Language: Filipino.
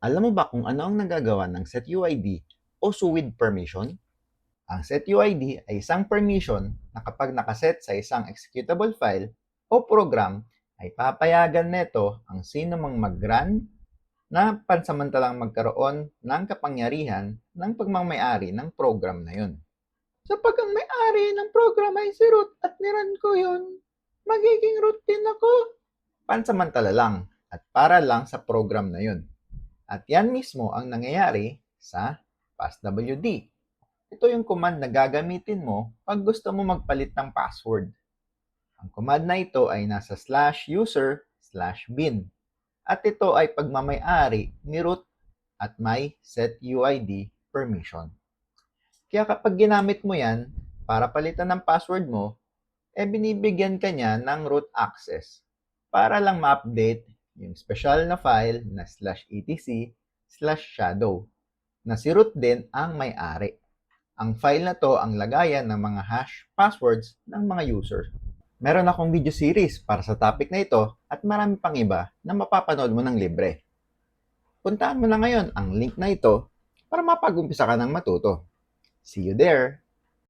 Alam mo ba kung ano ang nagagawa ng setuid o SU with permission? Ang setuid ay isang permission na kapag nakaset sa isang executable file o program ay papayagan nito ang sino mang mag-run na pansamantalang magkaroon ng kapangyarihan ng pagmamayari ng program na yun. Kapag ang may-ari ng program ay si root at niran ko yun, magiging root din ako. Pansamantala lang at para lang sa program na yun. At yan mismo ang nangyayari sa passwd. Ito yung command na gagamitin mo pag gusto mo magpalit ng password. Ang command na ito ay nasa /user/bin at ito ay pagmamay-ari ni root at may setuid permission. Kaya kapag ginamit mo yan para palitan ng password mo, binibigyan ka niya ng root access para lang ma-update yung special na file na /etc/shadow na si root din ang may-ari. Ang file na to ang lagayan ng mga hash passwords ng mga users. Meron akong video series para sa topic na ito at marami pang iba na mapapanood mo ng libre. Puntaan mo na ngayon ang link na ito para mapag-umpisa ka ng matuto. See you there!